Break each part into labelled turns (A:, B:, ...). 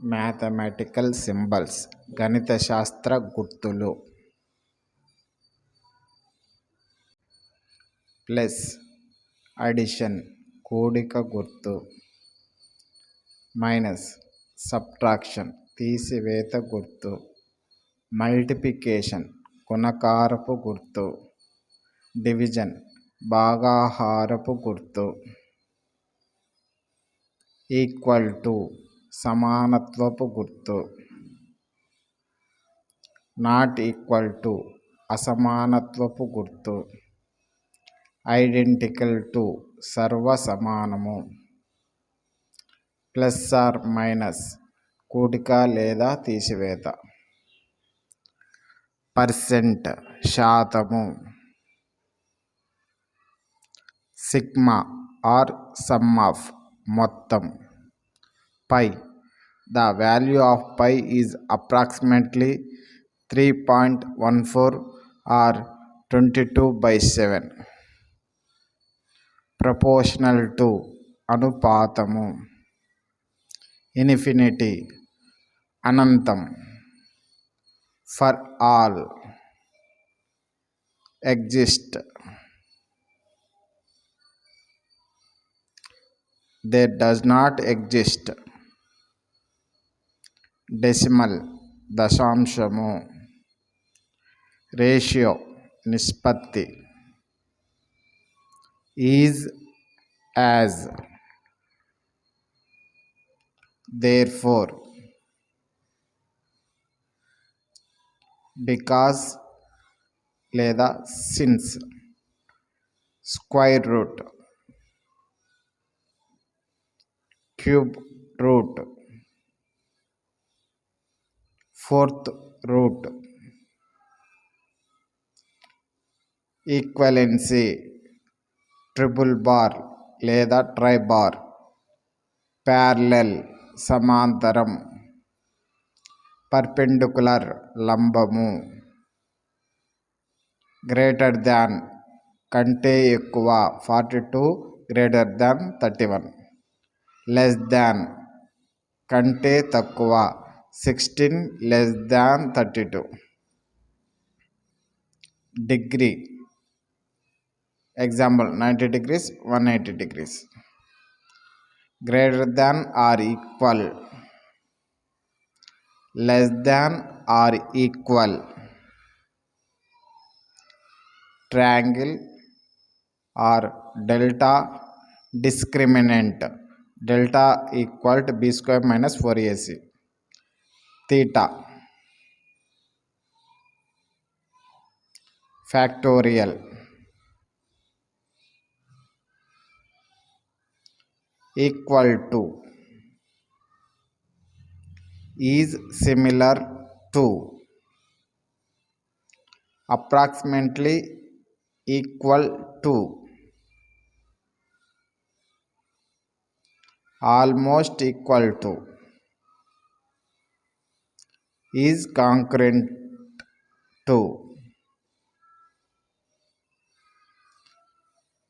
A: Mathematical symbols గణిత శాస్త్ర గుర్తులు. ప్లస్ అడిషన్ కూడిక గుర్తు. మైనస్ సబ్ట్రాక్షన్ తీసివేత గుర్తు. మల్టిప్లికేషన్ గుణకారపు గుర్తు. డివిజన్ భాగాహారపు గుర్తు. ఈక్వల్ టు సమానత్వపు గుర్తు. నాట్ ఈక్వల్ టు అసమానత్వపు గుర్తు. ఐడెంటికల్ టు సర్వసమానము. ప్లస్ ఆర్ మైనస్ కూడిక లేదా తీసివేత. పర్సెంట్ శాతము. సిగ్మా ఆర్ సమ్ ఆఫ్ మొత్తం. Pi the value of pi is approximately 3.14 or 22/7. Proportional to అనుపాతము. ఇన్ఫినిటీ అనంతం. For all. Exist. there does not exist. Decimal దశాంశము. రేషియో నిష్పత్తి. Is as. దేర్ఫోర్. బికాస్ లేదా since. Square root. Cube root. Fourth root. Equivalency triple bar లేదా tri bar. Parallel సమాంతరం. Perpendicular లంబము. Greater దాన్ కంటే ఎక్కువ 42 గ్రేటర్ దాన్ 31. లెస్ దాన్ కంటే తక్కువ 16 less than 32. Degree example 90 degrees 180 degrees. Greater than or equal. Less than or equal. Triangle or delta discriminant. Delta equal to b² - 4ac. Theta. Factorial. Equal to. Is similar to. Approximately equal to. Almost equal to. Is concurrent to.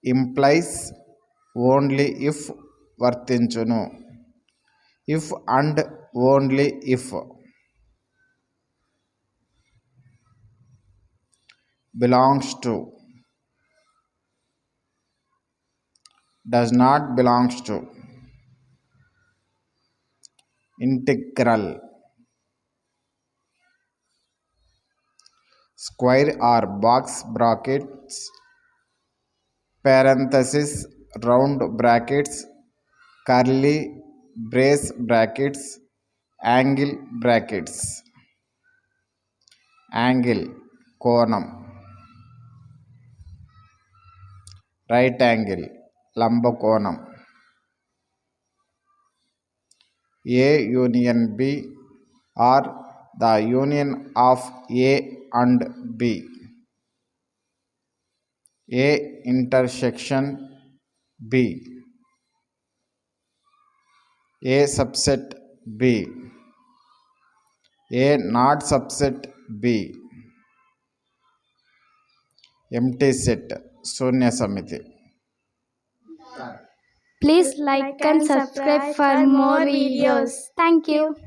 A: Implies only if వర్తించును. If and only if. Belongs to. Does not belongs to. Integral. Square or box brackets. parenthesis round brackets. curly brace brackets. angle brackets. Angle కోణం. Right angle లంబకోణం. A union B or the union of A and B. A intersection B. A subset B. A not subset B. Empty set శూన్య సమితి.
B: Please like and subscribe for more videos. Thank you.